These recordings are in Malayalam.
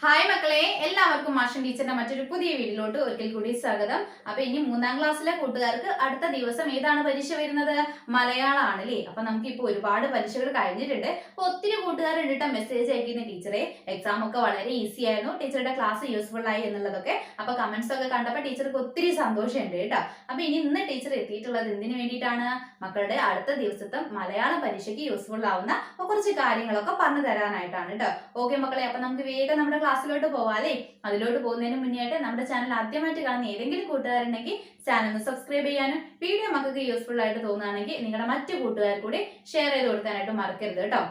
ഹായ് മക്കളെ, എല്ലാവർക്കും മാഷൻ ടീച്ചറിന്റെ മറ്റൊരു പുതിയ വീഡിയോയിലോട്ട് ഒരിക്കൽ കൂടി സ്വാഗതം. അപ്പൊ ഇനി 3ാം ക്ലാസ്സിലെ കൂട്ടുകാർക്ക് അടുത്ത ദിവസം ഏതാണ് പരീക്ഷ വരുന്നത്? മലയാളം ആണല്ലേ. അപ്പൊ നമുക്ക് ഇപ്പൊ ഒരുപാട് പരീക്ഷകൾ കഴിഞ്ഞിട്ടുണ്ട്. അപ്പൊ ഒത്തിരി കൂട്ടുകാരുണ്ട് മെസ്സേജ് അയക്കുന്ന ടീച്ചറെ, എക്സാം ഒക്കെ വളരെ ഈസി ആയിരുന്നു, ടീച്ചറുടെ ക്ലാസ് യൂസ്ഫുൾ ആയി എന്നുള്ളതൊക്കെ. അപ്പൊ കമന്റ്സ് ഒക്കെ കണ്ടപ്പോൾ ടീച്ചർക്ക് ഒത്തിരി സന്തോഷമുണ്ട് കേട്ടോ. അപ്പൊ ഇന്ന് ടീച്ചർ എത്തിയിട്ടുള്ളത് എന്തിനു വേണ്ടിയിട്ടാണ്? മക്കളുടെ അടുത്ത ദിവസത്തെ മലയാളം പരീക്ഷയ്ക്ക് യൂസ്ഫുൾ ആവുന്ന കുറച്ച് കാര്യങ്ങളൊക്കെ പറഞ്ഞു തരാനായിട്ടാണ് കേട്ടോ. ഓക്കെ മക്കളെ, അപ്പൊ നമുക്ക് വേഗം നമ്മുടെ ക്ലാസ്സിലോട്ട് പോവാല്ലേ. അതിലോട്ട് പോകുന്നതിന് മുന്നേയായിട്ട് നമ്മുടെ ചാനൽ ആദ്യമായിട്ട് കാണുന്ന ഏതെങ്കിലും കൂട്ടുകാരുണ്ടെങ്കിൽ ചാനൽ ഒന്ന് സബ്സ്ക്രൈബ് ചെയ്യാനും വീഡിയോ മക്കൾക്ക് യൂസ്ഫുൾ ആയിട്ട് തോന്നുകയാണെങ്കിൽ നിങ്ങളുടെ മറ്റു കൂട്ടുകാർ കൂടി ഷെയർ ചെയ്ത് കൊടുക്കാനായിട്ട് മറക്കരുത് കേട്ടോ.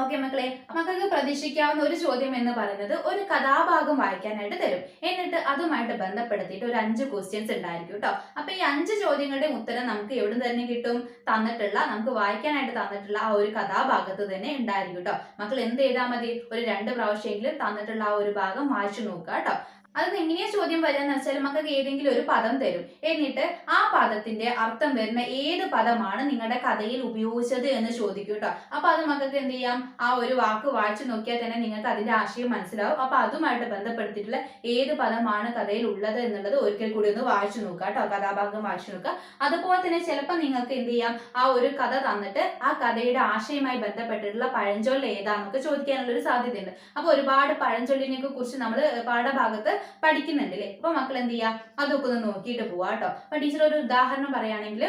ഓക്കെ മക്കളെ, മക്കൾക്ക് പ്രതീക്ഷിക്കാവുന്ന ഒരു ചോദ്യം എന്ന് പറയുന്നത് ഒരു കഥാഭാഗം വായിക്കാനായിട്ട് തരും. എന്നിട്ട് അതുമായിട്ട് ബന്ധപ്പെടുത്തിയിട്ട് ഒരു 5 ക്വസ്റ്റ്യൻസ് ഉണ്ടായിരിക്കും കേട്ടോ. അപ്പൊ ഈ 5 ചോദ്യങ്ങളുടെ ഉത്തരം നമുക്ക് എവിടെ തന്നെ കിട്ടും? നമുക്ക് വായിക്കാനായിട്ട് തന്നിട്ടുള്ള ആ ഒരു കഥാഭാഗത്ത് തന്നെ ഉണ്ടായിരിക്കും കേട്ടോ. മക്കൾ എന്ത് ചെയ്താൽ മതി? ഒരു 2 പ്രാവശ്യമെങ്കിലും തന്നിട്ടുള്ള ആ ഒരു ഭാഗം വായിച്ചു നോക്കുക കേട്ടോ. അത് എങ്ങനെയാ ചോദ്യം വരികയെന്ന് വെച്ചാൽ മക്കൾക്ക് ഏതെങ്കിലും ഒരു പദം തരും. എന്നിട്ട് ആ പദത്തിന്റെ അർത്ഥം വരുന്ന ഏത് പദമാണ് നിങ്ങളുടെ കഥയിൽ ഉപയോഗിച്ചത് എന്ന് ചോദിക്കും കേട്ടോ. അപ്പൊ അത് മക്കൾക്ക് എന്ത് ചെയ്യാം? ആ ഒരു വാക്ക് വായിച്ചു നോക്കിയാൽ തന്നെ നിങ്ങൾക്ക് അതിന്റെ ആശയം മനസ്സിലാവും. അപ്പൊ അതുമായിട്ട് ബന്ധപ്പെടുത്തിയിട്ടുള്ള ഏത് പദമാണ് കഥയിൽ ഉള്ളത് എന്നുള്ളത് ഒരിക്കൽ കൂടി ഒന്ന് വായിച്ചു നോക്കുക കേട്ടോ. കഥാഭാഗം വായിച്ചു നോക്കുക. അതുപോലെ തന്നെ ചിലപ്പോൾ നിങ്ങൾക്ക് എന്ത് ചെയ്യാം? ആ ഒരു കഥ തന്നിട്ട് ആ കഥയുടെ ആശയവുമായി ബന്ധപ്പെട്ടിട്ടുള്ള പഴഞ്ചൊല്ല് ഏതാന്നൊക്കെ ചോദിക്കാനുള്ള ഒരു സാധ്യതയുണ്ട്. അപ്പൊ ഒരുപാട് പഴഞ്ചൊല്ലിനെ കുറിച്ച് നമ്മൾ പാഠഭാഗത്ത് പഠിക്കുന്നുണ്ട് അല്ലേ. അപ്പൊ മക്കൾ എന്ത് ചെയ്യാം? അതൊക്കെ ഒന്ന് നോക്കിയിട്ട് പോവാ കേട്ടോ. അപ്പൊ ടീച്ചർ ഒരു ഉദാഹരണം പറയുകയാണെങ്കിൽ,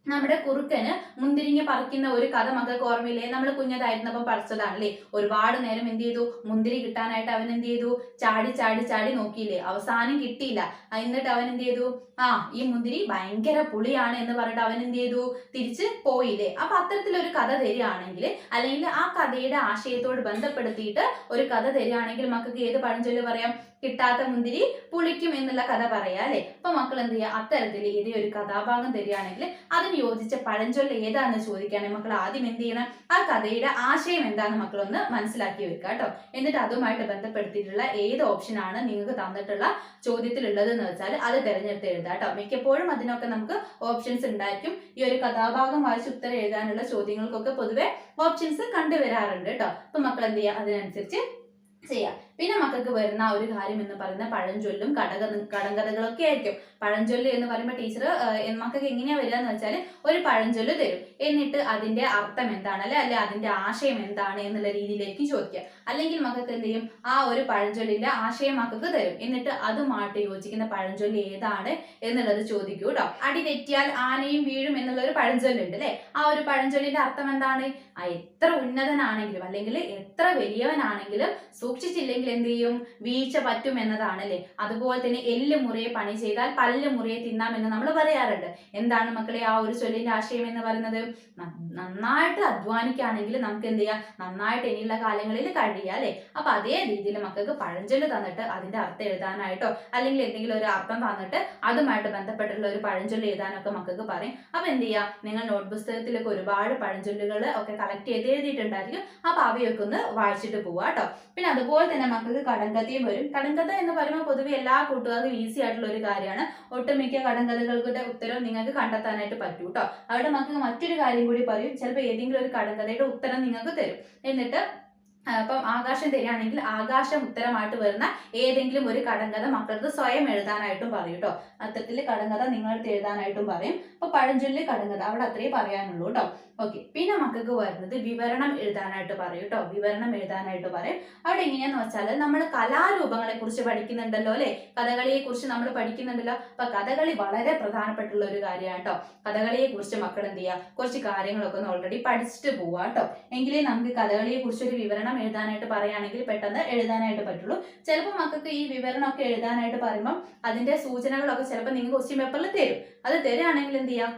നമ്മുടെ കുറുക്കന് മുന്തിരിങ്ങ പറിക്കുന്ന ഒരു കഥ മക്കൾക്ക് ഓർമ്മയില്ലേ? നമ്മൾ കുഞ്ഞതായിരുന്നപ്പം പഠിച്ചതാണല്ലേ. ഒരുപാട് നേരം എന്ത് ചെയ്തു? മുന്തിരി കിട്ടാനായിട്ട് അവൻ എന്ത് ചെയ്തു? ചാടി ചാടി ചാടി നോക്കിയില്ലേ, അവസാനം കിട്ടിയില്ല. എന്നിട്ട് അവൻ എന്ത് ചെയ്തു? ഈ മുന്തിരി ഭയങ്കര പുളിയാണ് എന്ന് പറഞ്ഞിട്ട് അവൻ എന്ത് ചെയ്തു? തിരിച്ച് പോയില്ലേ. അപ്പൊ അത്തരത്തിലൊരു കഥ തരികയാണെങ്കിൽ, അല്ലെങ്കിൽ ആ കഥയുടെ ആശയത്തോട് ബന്ധപ്പെടുത്തിയിട്ട് ഒരു കഥ തരികയാണെങ്കിൽ മക്കൾക്ക് ഏത് പഴഞ്ചൊല്ല് പറയാം? കിട്ടാത്ത മുന്തിരി പുളിക്കും എന്നുള്ള കഥ പറയാ അല്ലെ. അപ്പൊ മക്കൾ എന്ത് ചെയ്യുക? അത്തരത്തിൽ ഇതേ ഒരു കഥാഭാഗം തരികയാണെങ്കിൽ അതിന് യോജിച്ച പഴഞ്ചൊല്ല് ഏതാണെന്ന് ചോദിക്കുകയാണെങ്കിൽ മക്കൾ ആദ്യം എന്ത് ചെയ്യണം? ആ കഥയുടെ ആശയം എന്താണെന്ന് മക്കളൊന്ന് മനസ്സിലാക്കി വെക്കുക കേട്ടോ. എന്നിട്ട് അതുമായിട്ട് ബന്ധപ്പെടുത്തിയിട്ടുള്ള ഏത് ഓപ്ഷനാണ് നിങ്ങൾക്ക് തന്നിട്ടുള്ള ചോദ്യത്തിലുള്ളത് എന്ന് വെച്ചാൽ അത് തിരഞ്ഞെടുത്ത് എഴുതാം കേട്ടോ. മിക്കപ്പോഴും അതിനൊക്കെ നമുക്ക് ഓപ്ഷൻസ് ഉണ്ടായിരിക്കും. ഈ ഒരു കഥാഭാഗം വായിച്ച് ഉത്തരം എഴുതാനുള്ള ചോദ്യങ്ങൾക്കൊക്കെ പൊതുവെ ഓപ്ഷൻസ് കണ്ടുവരാറുണ്ട് കേട്ടോ. അപ്പൊ മക്കൾ എന്ത് ചെയ്യുക? അതിനനുസരിച്ച് ചെയ്യാം. പിന്നെ മക്കൾക്ക് വരുന്ന ഒരു കാര്യം എന്ന് പറയുന്നത് പഴഞ്ചൊല്ലും കടങ്കഥകളൊക്കെ ആയിരിക്കും. പഴഞ്ചൊല്ല് എന്ന് പറയുമ്പോൾ ടീച്ചർ മക്കൾക്ക് എങ്ങനെയാ വരിക എന്ന് വെച്ചാൽ ഒരു പഴഞ്ചൊല്ല് തരും. എന്നിട്ട് അതിന്റെ അർത്ഥം എന്താണ് അല്ലെ അതിന്റെ ആശയം എന്താണ് എന്നുള്ള രീതിയിലേക്ക് ചോദിക്കുക. അല്ലെങ്കിൽ മക്കൾക്ക് എന്ത് ചെയ്യും? ആ ഒരു പഴഞ്ചൊല്ലിന്റെ ആശയം മക്കൾക്ക് തരും. എന്നിട്ട് അതുമായിട്ട് യോജിക്കുന്ന പഴഞ്ചൊല്ല് ഏതാണ് എന്നുള്ളത് ചോദിക്കൂ കേട്ടോ. അടി തെറ്റിയാൽ ആനയും വീഴും എന്നുള്ള ഒരു പഴഞ്ചൊല്ലുണ്ട് അല്ലെ. ആ ഒരു പഴഞ്ചൊല്ലിന്റെ അർത്ഥം എന്താണ്? എത്ര ഉന്നതനാണെങ്കിലും അല്ലെങ്കിൽ എത്ര വലിയവനാണെങ്കിലും സൂക്ഷിച്ചില്ലെങ്കിൽ എന്ത് ചെയ്യും? വീഴ്ച പറ്റും എന്നതാണല്ലേ. അതുപോലെ തന്നെ എല്ല് മുറിയെ പണി ചെയ്താൽ പല്ല് മുറിയെ തിന്നാം എന്ന് നമ്മൾ പറയാറുണ്ട്. എന്താണ് മക്കളെ ആ ഒരു ചൊല്ലിന്റെ ആശയം എന്ന് പറയുന്നത്? നന്നായിട്ട് അധ്വാനിക്കുകയാണെങ്കിൽ നമുക്ക് എന്ത് ചെയ്യാം? നന്നായിട്ട് ഇനിയുള്ള കാലങ്ങളിൽ കഴിയാം അല്ലെ. അപ്പൊ അതേ രീതിയിൽ മക്കൾക്ക് പഴഞ്ചൊല്ല് തന്നിട്ട് അതിന്റെ അർത്ഥം എഴുതാനായിട്ടോ അല്ലെങ്കിൽ എന്തെങ്കിലും ഒരു അർത്ഥം തന്നിട്ട് അതുമായിട്ട് ബന്ധപ്പെട്ടുള്ള ഒരു പഴഞ്ചൊല്ല് എഴുതാനൊക്കെ മക്കൾക്ക് പറയും. അപ്പൊ എന്ത് ചെയ്യാം? നിങ്ങൾ നോട്ട് പുസ്തകത്തിലൊക്കെ ഒരുപാട് പഴഞ്ചൊല്ലുകൾ ഒക്കെ കളക്ട് ചെയ്ത് എഴുതിയിട്ടുണ്ടായിരിക്കും. അപ്പൊ അവയൊക്കെ ഒന്ന് വായിച്ചിട്ട് പോവാ കേട്ടോ. പിന്നെ അതുപോലെ തന്നെ മക്കൾക്ക് കടങ്കഥയും വരും. കടങ്കഥ എന്ന് പറയുമ്പോൾ പൊതുവെ എല്ലാ കൂട്ടുകാർക്കും ഈസി ആയിട്ടുള്ള ഒരു കാര്യമാണ്. ഒട്ടുമിക്ക കടങ്കഥകളുടെ ഉത്തരം നിങ്ങൾക്ക് കണ്ടെത്താനായിട്ട് പറ്റൂ കേട്ടോ. അവിടെ മക്കൾക്ക് മറ്റൊരു കാര്യം കൂടി പറയും. ചിലപ്പോൾ ഏതെങ്കിലും ഒരു കടങ്കഥയുടെ ഉത്തരം നിങ്ങൾക്ക് തരും. എന്നിട്ട് അപ്പം ആകാശം തരികയാണെങ്കിൽ ആകാശം ഉത്തരമായിട്ട് വരുന്ന ഏതെങ്കിലും ഒരു കടങ്കഥ മക്കൾക്ക് സ്വയം എഴുതാനായിട്ടും പറയും കേട്ടോ. അത്തരത്തിൽ കടങ്കഥ നിങ്ങളടുത്ത് എഴുതാനായിട്ടും പറയും. അപ്പൊ പഴഞ്ചൊല്ല് കടങ്കഥ അവിടെ അത്രേ പറയാനുള്ളൂ കേട്ടോ. ഓക്കെ. പിന്നെ മക്കൾക്ക് വരുന്നത് വിവരണം എഴുതാനായിട്ട് പറയും കേട്ടോ. വിവരണം എഴുതാനായിട്ട് പറയും. അവിടെ എങ്ങനെയാന്ന് വെച്ചാൽ നമ്മൾ കലാരൂപങ്ങളെ കുറിച്ച് പഠിക്കുന്നുണ്ടല്ലോ അല്ലെ. കഥകളിയെ കുറിച്ച് നമ്മൾ പഠിക്കുന്നുണ്ടല്ലോ. അപ്പൊ കഥകളി വളരെ പ്രധാനപ്പെട്ടുള്ള ഒരു കാര്യമാണ് കേട്ടോ. കഥകളിയെ കുറിച്ച് മക്കൾ എന്ത് ചെയ്യുക? കുറച്ച് കാര്യങ്ങളൊക്കെ ഒന്ന് ഓൾറെഡി പഠിച്ചിട്ട് പോവാ കേട്ടോ. എങ്കിലേ നമുക്ക് കഥകളിയെ കുറിച്ച് ഒരു വിവരണം എഴുതാനായിട്ട് പറയുകയാണെങ്കിൽ പെട്ടെന്ന് എഴുതാനായിട്ട് പറ്റുള്ളൂ. ചിലപ്പോൾ മക്കൾക്ക് ഈ വിവരണമൊക്കെ എഴുതാനായിട്ട് പറയുമ്പോൾ അതിന്റെ സൂചനകളൊക്കെ ചിലപ്പോൾ നിങ്ങൾക്ക് ക്വസ്റ്റ്യൻ പേപ്പറിൽ തരും. അത് തരുകയാണെങ്കിൽ എന്ത് ചെയ്യാം?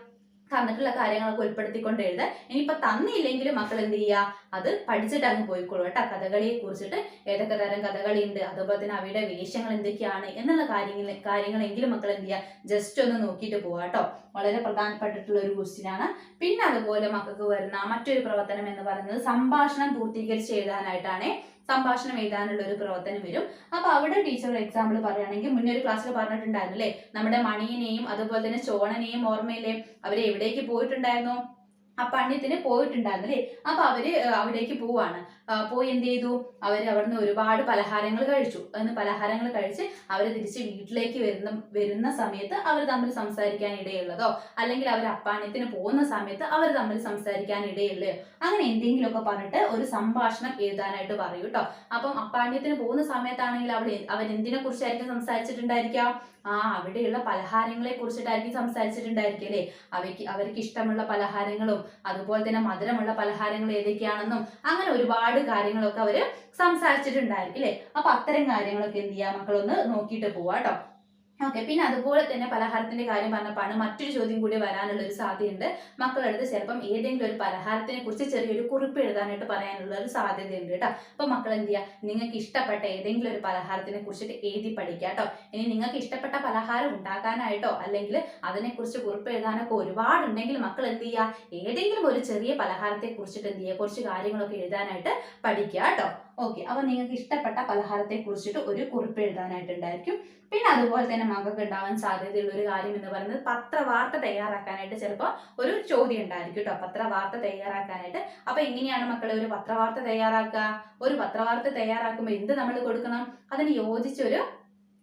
തന്നിട്ടുള്ള കാര്യങ്ങളൊക്കെ ഉൾപ്പെടുത്തിക്കൊണ്ട് എഴുതുക. ഇനിയിപ്പോൾ തന്നില്ലെങ്കിലും മക്കൾ എന്ത് ചെയ്യുക? അത് പഠിച്ചിട്ട് അങ്ങ് പോയിക്കോളൂ കേട്ടോ. കഥകളിയെ കുറിച്ചിട്ട് ഏതൊക്കെ തരം കഥകളി ഉണ്ട്, അതുപോലെ തന്നെ അവയുടെ വേഷങ്ങൾ എന്തൊക്കെയാണ് എന്നുള്ള കാര്യങ്ങളെങ്കിലും മക്കൾ എന്ത് ചെയ്യുക? ജസ്റ്റ് ഒന്ന് നോക്കിയിട്ട് പോവാ കേട്ടോ. വളരെ പ്രധാനപ്പെട്ടിട്ടുള്ള ഒരു ക്വസ്റ്റ്യൻ ആണ്. പിന്നെ അതുപോലെ മക്കൾക്ക് വരുന്ന മറ്റൊരു പ്രവർത്തനം എന്ന് പറയുന്നത് സംഭാഷണം പൂർത്തീകരിച്ച് എഴുതാനായിട്ടാണ്. സംഭാഷണം എഴുതാനുള്ള ഒരു പ്രവർത്തനം വരും. അപ്പൊ അവിടെ ടീച്ചർ എക്സാമ്പിൾ പറയുകയാണെങ്കിൽ മുന്നേ ഒരു ക്ലാസ്സിൽ പറഞ്ഞിട്ടുണ്ടായിരുന്നു അല്ലേ, നമ്മുടെ മണിയനെയും അതുപോലെ തന്നെ ചോണനെയും ഓർമ്മയില്ലേ? അവര് എവിടേക്ക് പോയിട്ടുണ്ടായിരുന്നു? ആ പണ്ഡിത്തിന് പോയിട്ടുണ്ടായിരുന്നു അല്ലേ. അപ്പൊ അവര് അവിടേക്ക് പോവാണ്. പോയി എന്ത് ചെയ്തു, അവർ അവിടുന്ന് ഒരുപാട് പലഹാരങ്ങൾ കഴിച്ചു. അതിന് പലഹാരങ്ങൾ കഴിച്ച് അവർ തിരിച്ച് വീട്ടിലേക്ക് വരുന്ന സമയത്ത് അവർ തമ്മിൽ സംസാരിക്കാൻ ഇടയുള്ളതോ അല്ലെങ്കിൽ അവർ അപ്പാണ്യത്തിന് പോകുന്ന സമയത്ത് അവർ തമ്മിൽ സംസാരിക്കാൻ ഇടയുള്ളയോ അങ്ങനെ എന്തെങ്കിലുമൊക്കെ പറഞ്ഞിട്ട് ഒരു സംഭാഷണം എഴുതാനായിട്ട് പറയൂ കേട്ടോ. അപ്പം അപ്പാണ്യത്തിന് പോകുന്ന സമയത്താണെങ്കിൽ അവൻ എന്തിനെ കുറിച്ചായിരിക്കും സംസാരിച്ചിട്ടുണ്ടായിരിക്കാം? അവിടെയുള്ള പലഹാരങ്ങളെ കുറിച്ചിട്ടായിരിക്കും സംസാരിച്ചിട്ടുണ്ടായിരിക്കും അല്ലേ. അവർക്ക് ഇഷ്ടമുള്ള പലഹാരങ്ങളും അതുപോലെ തന്നെ മധുരമുള്ള പലഹാരങ്ങൾ ഏതൊക്കെയാണെന്നും അങ്ങനെ ഒരുപാട് കാര്യങ്ങളൊക്കെ അവര് സംസാരിച്ചിട്ടുണ്ടായിരിക്കും അല്ലേ. അപ്പൊ അത്തരം കാര്യങ്ങളൊക്കെ എന്ത് ചെയ്യാ മക്കളൊന്ന് നോക്കിയിട്ട് പോവാ കേട്ടോ. ഓക്കെ, പിന്നെ അതുപോലെ തന്നെ പലഹാരത്തിന്റെ കാര്യം പറഞ്ഞപ്പോഴാണ് മറ്റൊരു ചോദ്യം കൂടി വരാനുള്ള ഒരു സാധ്യതയുണ്ട്. മക്കളടുത്ത് ചിലപ്പം ഏതെങ്കിലും ഒരു പലഹാരത്തിനെ കുറിച്ച് ചെറിയൊരു കുറിപ്പ് എഴുതാനായിട്ട് പറയാനുള്ള ഒരു സാധ്യതയുണ്ട് കേട്ടോ. അപ്പൊ മക്കൾ എന്ത് ചെയ്യുക, നിങ്ങൾക്ക് ഇഷ്ടപ്പെട്ട ഏതെങ്കിലും ഒരു പലഹാരത്തിനെ കുറിച്ചിട്ട് എഴുതി പഠിക്കുക കേട്ടോ. ഇനി നിങ്ങൾക്ക് ഇഷ്ടപ്പെട്ട പലഹാരം ഉണ്ടാക്കാനായിട്ടോ അല്ലെങ്കിൽ അതിനെക്കുറിച്ച് കുറിപ്പ് എഴുതാനൊക്കെ ഒരുപാടുണ്ടെങ്കിൽ മക്കൾ എന്ത് ചെയ്യുക, ഏതെങ്കിലും ഒരു ചെറിയ പലഹാരത്തെ കുറിച്ചിട്ട് എന്ത് ചെയ്യുക, കുറച്ച് കാര്യങ്ങളൊക്കെ എഴുതാനായിട്ട് പഠിക്കുക കേട്ടോ. ഓക്കെ, അപ്പൊ നിങ്ങൾക്ക് ഇഷ്ടപ്പെട്ട പലഹാരത്തെ കുറിച്ചിട്ട് ഒരു കുറിപ്പ് എഴുതാനായിട്ടുണ്ടായിരിക്കും. പിന്നെ അതുപോലെ തന്നെ മകൾക്ക് ഉണ്ടാവാൻ സാധ്യതയുള്ള ഒരു കാര്യം എന്ന് പറയുന്നത് പത്രവാർത്ത തയ്യാറാക്കാനായിട്ട് ചിലപ്പോൾ ഒരു ചോദ്യം ഉണ്ടായിരിക്കും കേട്ടോ. പത്രവാർത്ത തയ്യാറാക്കാനായിട്ട്. അപ്പൊ എങ്ങനെയാണ് മക്കളെ ഒരു പത്രവാർത്ത തയ്യാറാക്കുക? ഒരു പത്രവാർത്ത തയ്യാറാക്കുമ്പോൾ എന്ത് നമ്മൾ കൊടുക്കണം? അതിന് യോജിച്ചൊരു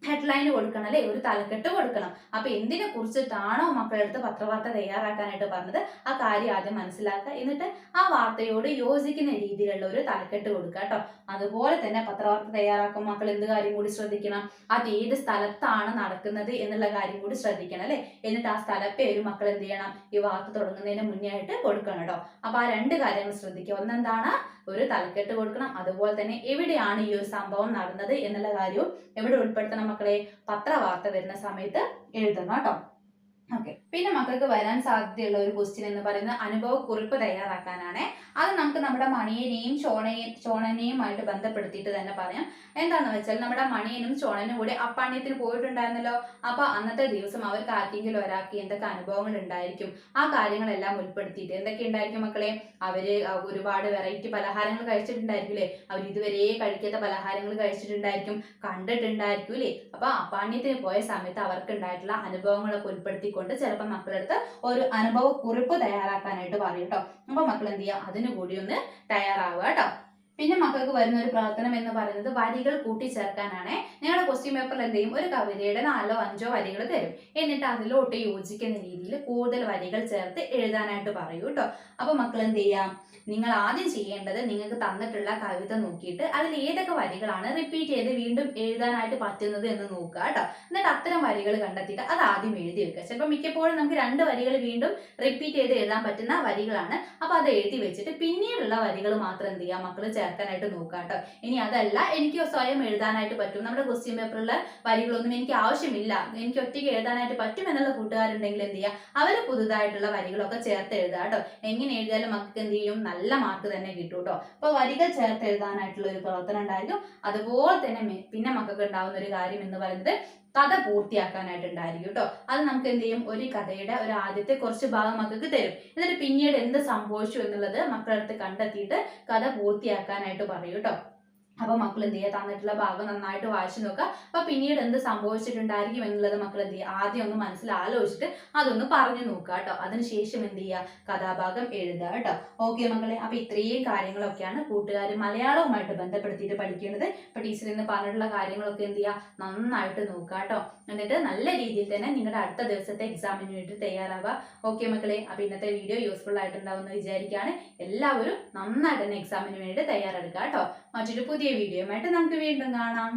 ഹെഡ്ലൈൻ കൊടുക്കണം അല്ലെ, ഒരു തലക്കെട്ട് കൊടുക്കണം. അപ്പൊ എന്തിനെ കുറിച്ചിട്ടാണോ മക്കളെടുത്ത് പത്രവാർത്ത തയ്യാറാക്കാനായിട്ട് പറഞ്ഞത് ആ കാര്യം ആദ്യം മനസ്സിലാക്കുക. എന്നിട്ട് ആ വാർത്തയോട് യോജിക്കുന്ന രീതിയിലുള്ള ഒരു തലക്കെട്ട് കൊടുക്കുക കേട്ടോ. അതുപോലെ തന്നെ പത്രവാർത്ത തയ്യാറാക്കുമ്പോൾ മക്കൾ എന്ത് കാര്യം കൂടി ശ്രദ്ധിക്കണം? അത് ഏത് സ്ഥലത്താണ് നടക്കുന്നത് എന്നുള്ള കാര്യം കൂടി ശ്രദ്ധിക്കണം അല്ലെ. എന്നിട്ട് ആ സ്ഥലപ്പേര് മക്കൾ എന്ത് ചെയ്യണം, ഈ വാർത്ത തുടങ്ങുന്നതിന് മുന്നേ ആയിട്ട് കൊടുക്കണം കേട്ടോ. അപ്പൊ ആ രണ്ട് കാര്യങ്ങൾ ശ്രദ്ധിക്കുക. ഒന്നെന്താണ്, ഒരു തലക്കെട്ട് കൊടുക്കണം. അതുപോലെ തന്നെ എവിടെയാണ് ഈ ഒരു സംഭവം നടന്നത് എന്നുള്ള കാര്യവും എവിടെ ഉൾപ്പെടുത്തണം മക്കളെ? പത്രവാർത്ത വരുന്ന സമയത്ത് എഴുതണം കേട്ടോ. ഓക്കെ, പിന്നെ മക്കൾക്ക് വരാൻ സാധ്യതയുള്ള ഒരു ക്വസ്റ്റ്യൻ എന്ന് പറയുന്നത് അനുഭവക്കുറിപ്പ് തയ്യാറാക്കാനാണ്. അത് നമുക്ക് നമ്മുടെ മണിയനെയും ചോണനെയുമായിട്ട് ബന്ധപ്പെടുത്തിയിട്ട് തന്നെ പറയാം. എന്താണെന്ന് വെച്ചാൽ നമ്മുടെ മണിയനും ചോണനും കൂടി അപ്പാണ്യത്തിന് പോയിട്ടുണ്ടായിരുന്നല്ലോ. അപ്പൊ അന്നത്തെ ദിവസം അവർക്ക് ആർക്കെങ്കിലും ഒരാൾക്ക് എന്തൊക്കെ അനുഭവങ്ങൾ ഉണ്ടായിരിക്കും ആ കാര്യങ്ങളെല്ലാം ഉൾപ്പെടുത്തിയിട്ട് എന്തൊക്കെ ഉണ്ടായിരിക്കും മക്കളെ? അവര് ഒരുപാട് വെറൈറ്റി പലഹാരങ്ങൾ കഴിച്ചിട്ടുണ്ടായിരിക്കും അല്ലേ. അവർ ഇതുവരെ കഴിക്കാത്ത പലഹാരങ്ങൾ കഴിച്ചിട്ടുണ്ടായിരിക്കും, കണ്ടിട്ടുണ്ടായിരിക്കും അല്ലേ. അപ്പൊ അപ്പാണ്യത്തിന് പോയ സമയത്ത് അവർക്ക് ഉണ്ടായിട്ടുള്ള അനുഭവങ്ങളൊക്കെ ഉൾപ്പെടുത്തി കൊണ്ട് ചിലപ്പോൾ മക്കളെടുത്ത് ഒരു അനുഭവ കുറിപ്പ് തയ്യാറാക്കാനായിട്ട് പറയും കേട്ടോ. അപ്പൊ മക്കൾ എന്ത് ചെയ്യുക, അതിനു കൂടി ഒന്ന് തയ്യാറാവുക കേട്ടോ. പിന്നെ മക്കൾക്ക് വരുന്ന ഒരു പ്രവർത്തനം എന്ന് പറയുന്നത് വരികൾ കൂട്ടിച്ചേർക്കാനാണ്. നിങ്ങളുടെ ക്വസ്റ്റ്യൻ പേപ്പറിൽ എന്ത് ചെയ്യും, ഒരു കവിതയുടെ 4 or 5 വരികൾ തരും. എന്നിട്ട് അതിലോട്ട് യോജിക്കുന്ന രീതിയിൽ കൂടുതൽ വരികൾ ചേർത്ത് എഴുതാനായിട്ട് പറയൂ കേട്ടോ. അപ്പൊ മക്കൾ എന്ത് ചെയ്യാം, നിങ്ങൾ ആദ്യം ചെയ്യേണ്ടത് നിങ്ങൾക്ക് തന്നിട്ടുള്ള കവിത നോക്കിയിട്ട് അതിൽ ഏതൊക്കെ വരികളാണ് റിപ്പീറ്റ് ചെയ്ത് വീണ്ടും എഴുതാനായിട്ട് പറ്റുന്നത് എന്ന് നോക്കുക കേട്ടോ. എന്നിട്ട് അത്തരം വരികൾ കണ്ടെത്തിയിട്ട് അത് ആദ്യം എഴുതി വെക്കുക. ചിലപ്പോൾ മിക്കപ്പോഴും നമുക്ക് 2 വരികൾ വീണ്ടും റിപ്പീറ്റ് ചെയ്ത് എഴുതാൻ പറ്റുന്ന വരികളാണ്. അപ്പൊ അത് എഴുതി വെച്ചിട്ട് പിന്നീടുള്ള വരികൾ മാത്രം എന്ത് ചെയ്യാം മക്കൾ ചേർക്കാനായിട്ട് നോക്കുക കേട്ടോ. ഇനി അതല്ല എനിക്ക് സ്വയം എഴുതാനായിട്ട് പറ്റും, നമ്മുടെ ക്വസ്റ്റ്യൻ പേപ്പറിലെ വരികളൊന്നും എനിക്ക് ആവശ്യമില്ല, എനിക്ക് ഒറ്റയ്ക്ക് എഴുതാനായിട്ട് പറ്റും എന്നുള്ള കൂട്ടുകാരുണ്ടെങ്കിൽ എന്ത് ചെയ്യുക, അവർ പുതുതായിട്ടുള്ള വരികളൊക്കെ ചേർത്ത് എഴുതുക കേട്ടോ. എങ്ങനെ എഴുതിയാലും മക്കൾക്ക് എന്ത് ചെയ്യും, നല്ല മാർക്ക് തന്നെ കിട്ടും കേട്ടോ. അപ്പൊ വരികൾ ചേർത്ത് എഴുതാനായിട്ടുള്ള ഒരു പ്രവർത്തനം ഉണ്ടായിരിക്കും. അതുപോലെ തന്നെ പിന്നെ മക്കൾക്ക് ഉണ്ടാവുന്ന ഒരു കാര്യം എന്ന് പറയുന്നത് കഥ പൂർത്തിയാക്കാനായിട്ടുണ്ടായിരിക്കും കേട്ടോ. അത് നമുക്ക് എന്ത് ചെയ്യും, ഒരു കഥയുടെ ഒരു ആദ്യത്തെ കുറച്ച് ഭാഗം മക്കൾക്ക് തരും. എന്നിട്ട് പിന്നീട് എന്ത് സംഭവിച്ചു എന്നുള്ളത് മക്കളടുത്ത് കണ്ടെത്തിയിട്ട് കഥ പൂർത്തിയാക്കാനായിട്ട് പറയൂ കേട്ടോ. അപ്പൊ മക്കൾ എന്ത് ചെയ്യുക, തന്നിട്ടുള്ള ഭാഗം നന്നായിട്ട് വായിച്ചു നോക്കുക. അപ്പൊ പിന്നീട് എന്ത് സംഭവിച്ചിട്ടുണ്ടായിരിക്കും എന്നുള്ളത് മക്കൾ എന്ത് ചെയ്യുക, ആദ്യം ഒന്ന് മനസ്സിൽ ആലോചിച്ചിട്ട് അതൊന്ന് പറഞ്ഞു നോക്കുക കേട്ടോ. അതിനുശേഷം എന്ത് ചെയ്യുക, കഥാഭാഗം എഴുതുക കേട്ടോ. ഓക്കെ മക്കളെ, അപ്പൊ ഇത്രയും കാര്യങ്ങളൊക്കെയാണ് കൂട്ടുകാർ മലയാളവുമായിട്ട് ബന്ധപ്പെടുത്തിയിട്ട് പഠിക്കേണ്ടത്. അപ്പൊ ടീച്ചർ ഇന്ന് പറഞ്ഞിട്ടുള്ള കാര്യങ്ങളൊക്കെ എന്ത് ചെയ്യുക, നന്നായിട്ട് നോക്കുക കേട്ടോ. എന്നിട്ട് നല്ല രീതിയിൽ തന്നെ നിങ്ങളുടെ അടുത്ത ദിവസത്തെ എക്സാമിന് വേണ്ടി തയ്യാറാവുക. ഓക്കെ മക്കളെ, അപ്പൊ ഇന്നത്തെ വീഡിയോ യൂസ്ഫുൾ ആയിട്ടുണ്ടാവുമെന്ന് വിചാരിക്കുകയാണ്. എല്ലാവരും നന്നായിട്ട് തന്നെ എക്സാമിന് വേണ്ടി തയ്യാറെടുക്കുക കേട്ടോ. മറ്റൊരു പുതിയ വീഡിയോയുമായിട്ട് നമുക്ക് വീണ്ടും കാണാം.